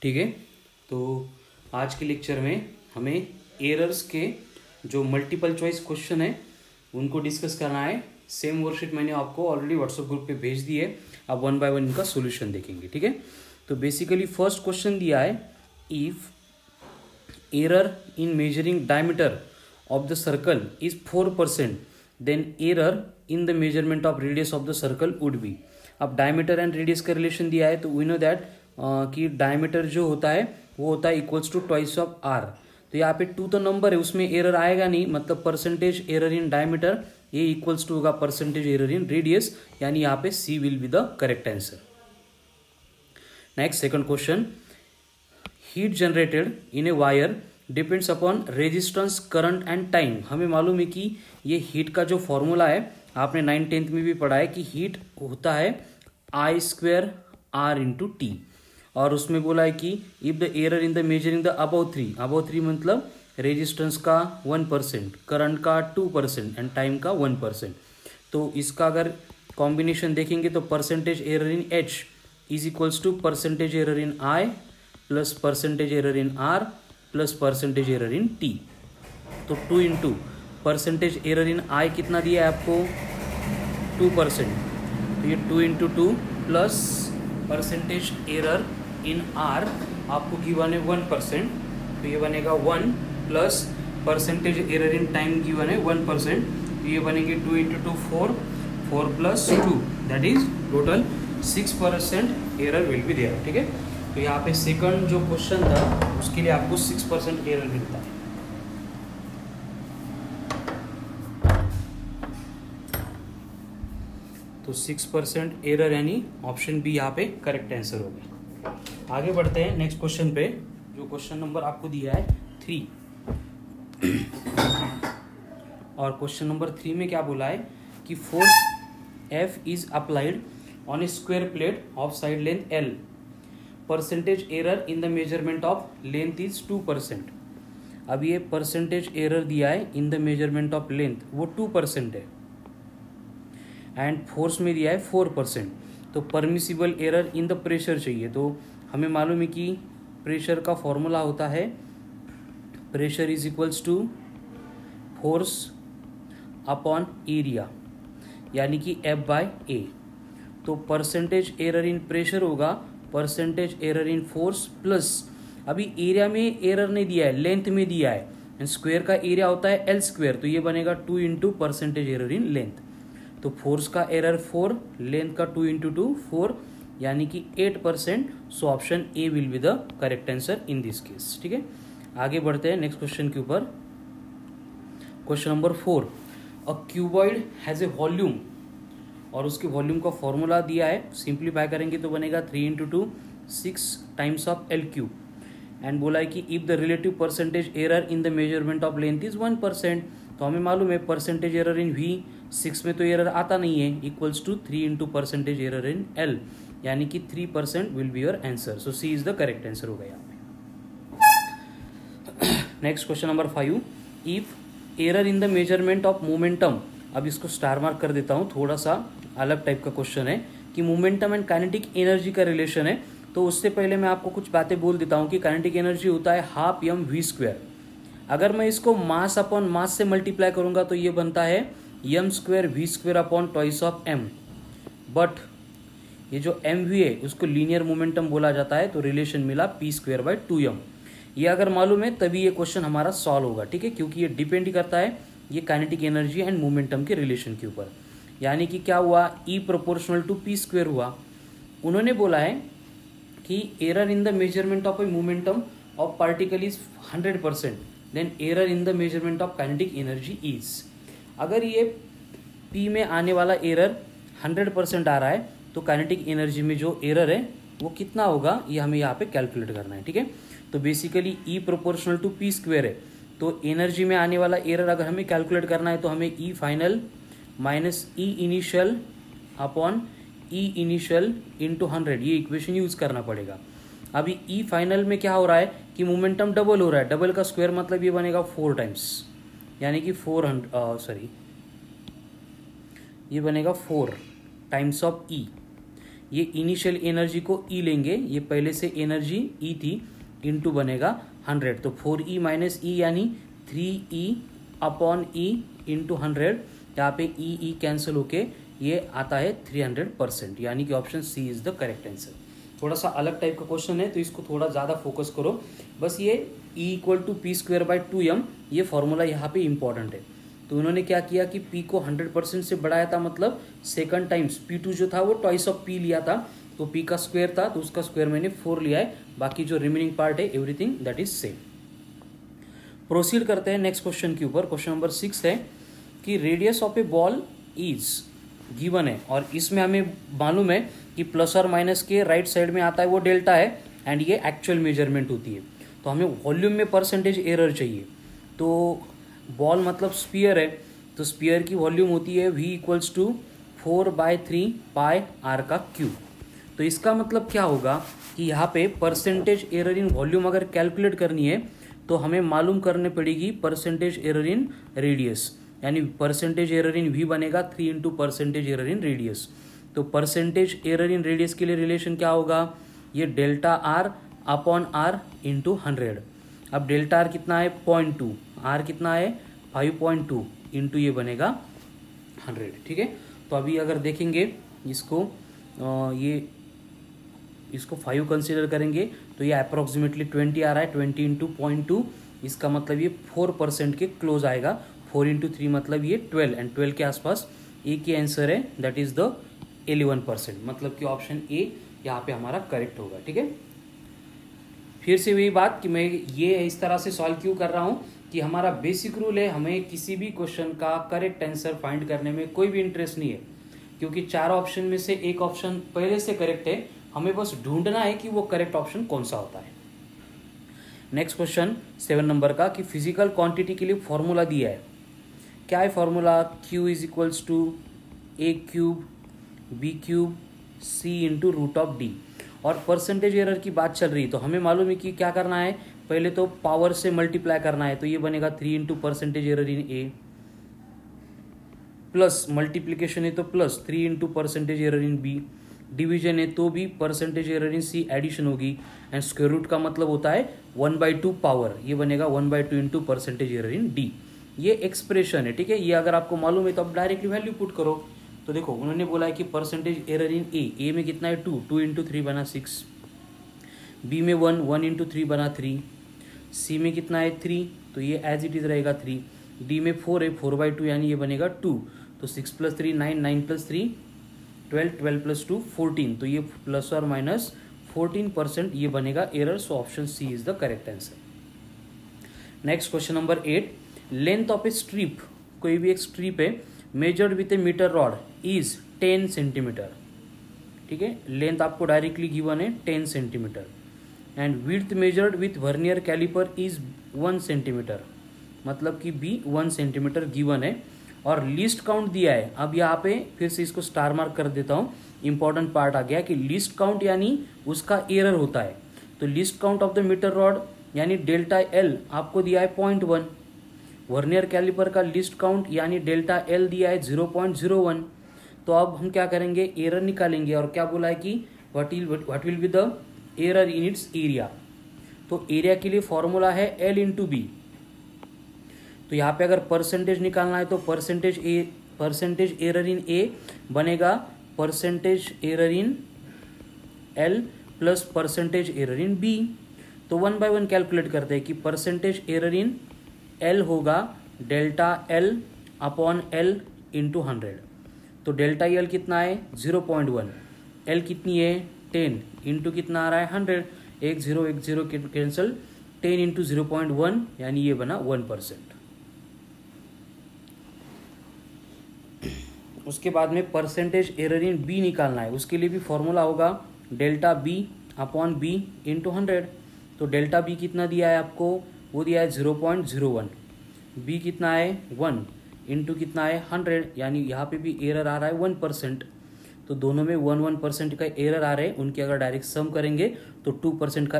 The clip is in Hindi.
ठीक है। तो आज के लेक्चर में हमें एरर्स के जो मल्टीपल चॉइस क्वेश्चन है उनको डिस्कस करना है। सेम वर्कशीट मैंने आपको ऑलरेडी व्हाट्सएप ग्रुप पे भेज दी है, आप वन बाय वन इनका सोल्यूशन देखेंगे। ठीक है। तो बेसिकली फर्स्ट क्वेश्चन दिया है, if error in measuring diameter of the circle is 4%, then error in the measurement of radius of the circle would be. अब डायमीटर एंड रेडियस का रिलेशन दिया है, तो वी नो दैट कि डायमीटर जो होता है वो होता है equals to twice of R. तो यहाँ पे 2 तो नंबर है, उसमें एरर आएगा नहीं, मतलब परसेंटेज एरर इन डायमीटर ये इक्वल्स टू होगा परसेंटेज एरर इन रेडियस, यानी यहाँ पे C will be the correct answer. Next second question, heat generated in a wire depends upon resistance, current and time. हमें मालूम है कि ये हीट का जो फॉर्मूला है आपने 9th-10th में भी पढ़ा है कि हीट होता है I² R इंटू टी, और उसमें बोला है कि if the error in the measuring the above three मतलब रेजिस्टेंस का 1%, करंट का 2% एंड टाइम का 1%। तो इसका अगर कॉम्बिनेशन देखेंगे तो percentage error in H is equals to percentage error in I plus percentage error in R plus percentage error in T। तो 2 into percentage error in I कितना दिया है आपको 2%, तो ये 2 into 2 plus percentage error in R आपको गिवन है 1%, तो ये बनेगा 1 plus percentage error in time given है 1%, तो ये बनेंगे 2 into 2 4 plus 2 that is total 6% error will be there. ठीक है। तो यहाँ पे सेकंड जो क्वेश्चन था उसके लिए आपको 6% एरर मिलता है। तो 6% एरर यानी ऑप्शन बी यहाँ पे करेक्ट आंसर हो गया। आगे बढ़ते हैं नेक्स्ट क्वेश्चन पे, जो क्वेश्चन नंबर आपको दिया है 3। और क्वेश्चन नंबर 3 में क्या बोला है कि force F is applied on A square plate of side length L, percentage error in the measurement of length is 2%। अब ये परसेंटेज एरर दिया है इन द मेजरमेंट ऑफ लेंथ, वो 2% है, एंड फोर्स में दिया है 4%। तो permissible error in the pressure चाहिए। तो हमें मालूम है कि प्रेशर का फॉर्मूला होता है pressure is equals to force upon area, यानी कि F/A। तो परसेंटेज एरर इन प्रेशर होगा percentage error in force plus, अभी एरिया में एरर नहीं दिया है, लेंथ में दिया है, एंड स्क्वायर का एरिया होता है L², तो ये बनेगा 2 into percentage error in length. तो फोर्स का एरर 4, लेंथ का 2 इंटू 2 4, यानी कि 8%। So option A will be the correct answer in this case. ठीक है। आगे बढ़ते हैं नेक्स्ट क्वेश्चन के ऊपर। Question number 4, a cuboid has a volume, और उसके वॉल्यूम का फॉर्मूला दिया है, सिंप्लीफाई करेंगे तो बनेगा 3 into 2 6 times of L3, and बोला है कि if the relative percentage error in the measurement of length is 1%। तो हमें मालूम है परसेंटेज एरर इन V 6 में तो एरर आता नहीं है, equals to 3 into percentage error in L, यानी कि 3% will be your answer. So C is the correct answer हो गया यहाँ पे। Next question number 5, if error in the measurement of momentum, अब इसको स्टार मार्क कर देता हूँ, थोड़ा सा अलग टाइप का क्वेश्चन है कि मोमेंटम एंड काइनेटिक एनर्जी का रिलेशन है। तो उससे पहले मैं आपको कुछ बातें बोल देता हूँ कि काइनेटिक एनर्जी होता है 12 mv²। अगर मैं इसको मास अपॉन मास से मल्टीप्लाई करूंगा तो ये बनता है m² v² upon twice of m, but ये जो mv है उसको लीनियर मोमेंटम बोला जाता है, तो रिलेशन मिला p²/2m। ये अगर मालूम है तभी ये क्वेश्चन हमारा सॉल्व होगा। ठीक है, क्योंकि ये डिपेंड करता है ये काइनेटिक एनर्जी एंड मोमेंटम के रिलेशन के ऊपर। यानी कि क्या हुआ, E प्रोपोर्शनल टू p² हुआ। उन्होंने बोला है कि error in the measurement of a momentum of particle is 100%, then error in the measurement of kinetic energy is. अगर ये P में आने वाला एरर 100% आ रहा है तो काइनेटिक एनर्जी में जो एरर है वो कितना होगा, ये हमें यहाँ पे कैलकुलेट करना है। ठीक है। तो basically E proportional to p² है, तो एनर्जी में आने वाला एरर अगर हमें कैलकुलेट करना है तो हमें E final minus E initial upon E initial into 100 ये इक्वेशन यूज करना पड़ेगा। अभी E फाइनल में क्या हो रहा है कि मोमेंटम डबल हो रहा है, डबल का स्क्वायर मतलब ये बनेगा 4 टाइम्स, यानी कि 400 ये बनेगा 4 टाइम्स ऑफ E। ये इनिशियल एनर्जी को ई लेंगे, ये पहले से एनर्जी ई थी, इनटू बनेगा 100, तो 4E माइनस ई यानी 3E अपॉन ई इंटू 100, यहाँ पे ई कैंसिल होके ये आता है 300%, यानी कि option C is the correct answer. थोड़ा सा अलग टाइप का क्वेश्चन है तो इसको थोड़ा ज़्यादा फोकस करो। बस ये E इक्वल टू p²/2m, ये फॉर्मूला यहाँ पे इंपॉर्टेंट है। तो उन्होंने क्या किया कि P को 100% से बढ़ाया था, मतलब सेकंड टाइम्स P2 जो था वो ट्वाइस ऑफ P लिया था, तो P का स्क्वायर था तो उसका स्क्वायर मैंने 4 लिया है, बाकी जो रिमेनिंग पार्ट है everything that is same. Proceed करते हैं नेक्स्ट क्वेश्चन के ऊपर। क्वेश्चन नंबर 6 है कि radius of A ball is given है, और इसमें हमें मालूम है कि प्लस और माइनस के राइट साइड में आता है वो डेल्टा है, एंड ये एक्चुअल मेजरमेंट होती है। तो हमें वॉल्यूम में परसेंटेज एरर चाहिए। तो बॉल मतलब स्पीयर है, तो स्पीयर की वॉल्यूम होती है v equals to 4/3 pi r का क्यूब। तो इसका मतलब क्या होगा कि यहाँ पे परसेंटेज एरर इन वॉल्यूम अगर कैलकुलेट करनी है तो हमें मालूम करने पड़ेगी परसेंटेज एरर इन रेडियस, यानी परसेंटेज एरर इन v बनेगा 3 into percentage error in radius. तो परसेंटेज एरर इन रेडियस के लिए रिलेशन क्या होगा, ये delta r upon r into 100। अब डेल्टा r कितना है 0.2, r कितना है 5.2 इंटू ये बनेगा 100, ठीक है। तो अभी अगर देखेंगे इसको इसको 5 कंसीडर करेंगे तो ये अप्रोक्सीमेटली 20 आ रहा है, 20 इंटू 0.2, इसका मतलब ये 4% के क्लोज आएगा। 4 इंटू 3 मतलब ये 12, एंड 12 के आसपास एक ही आंसर है, दैट इज द 11%, मतलब कि ऑप्शन ए यहाँ पे हमारा करेक्ट होगा, ठीक है। फिर से वही बात कि मैं ये इस तरह से सॉल्व क्यों कर रहा हूँ कि हमारा बेसिक रूल है, हमें किसी भी क्वेश्चन का करेक्ट आंसर फाइंड करने में कोई भी इंटरेस्ट नहीं है, क्योंकि 4 ऑप्शन में से एक ऑप्शन पहले से करेक्ट है, हमें बस ढूंढना है कि वो करेक्ट ऑप्शन कौन सा होता है। नेक्स्ट क्वेश्चन 7 नंबर का कि फिजिकल क्वांटिटी के लिए फॉर्मूला दिया है। क्या है formula, Q is equals to a³ b³ c into root of d, और परसेंटेज एरर की बात चल रही, तो हमें मालूम है कि क्या करना है, पहले तो पावर से मल्टीप्लाई करना है, तो ये बनेगा 3 into percentage error in a, plus multiplication है तो plus 3 into percentage error in b, division है तो भी percentage error in c addition होगी, एंड स्क्वायर रूट का मतलब होता है 1/2 पावर, ये बनेगा 1/2 into percentage error in d। ये एक्सप्रेशन है, ठीक है। ये अगर आपको मालूम है तो आप डायरेक्टली वैल्यू पुट करो। तो देखो उन्होंने बोला है कि परसेंटेज एरर इन ए में कितना है 2 इंटू 3 बना 6, बी में 1 इंटू 3 बना 3, सी में कितना है 3, तो ये एज इट इज रहेगा 3, डी में 4 है 4/2 यानी ये बनेगा 2, तो 6 + 3 9, 9 + 3 12, 12 + 2 14, तो ये प्लस और माइनस 14% ये बनेगा error, so option C is the correct answer. Next question number 8, length of a strip, कोई भी एक स्ट्रिप है, measured with a metre rod is 10 centimetre, ठीक है। लेंथ आपको डायरेक्टली गिवन है 10 centimetre, and width measured with vernier calliper is 1 centimetre, मतलब कि भी 1 सेंटीमीटर गिवन है, और लिस्ट काउंट दिया है। अब यहाँ पे फिर से इसको स्टार मार्क कर देता हूँ, इंपॉर्टेंट पार्ट आ गया कि लिस्ट काउंट यानी उसका एरर होता है। तो least count of the metre rod यानी डेल्टा एल आपको दिया है 0.1, वर्नियर कैलिपर का लिस्ट काउंट यानी डेल्टा एल दिया है 0.01। तो अब हम क्या करेंगे, एरर निकालेंगे, और क्या बोला है कि what will be the error in its area. तो एरिया के लिए फॉर्मूला है एल इंटू बी। तो यहाँ पे अगर परसेंटेज निकालना है तो परसेंटेज एरर इन ए बनेगा percentage error in L plus percentage error in B. तो 1 बाय 1 कैलकुलेट करते हैं कि परसेंटेज एरर इन एल होगा delta L upon L into 100। तो डेल्टा एल कितना है 0.1, एल कितनी है 10 इंटू कितना आ रहा है 100, 1 0 कैंसिल, 10 इंटू 0.1 यानी ये बना 1%। उसके बाद में परसेंटेज एरर इन बी निकालना है, उसके लिए भी फॉर्मूला होगा delta B upon B into 100। तो डेल्टा बी कितना दिया है आपको, वो दिया है 0.01, बी कितना है 1 इंटू कितना है 100, यानी यहाँ पे भी एरर आ रहा है 1%। तो दोनों में 1% का एरर आ रहे हैं, उनके अगर डायरेक्ट सम करेंगे तो 2% का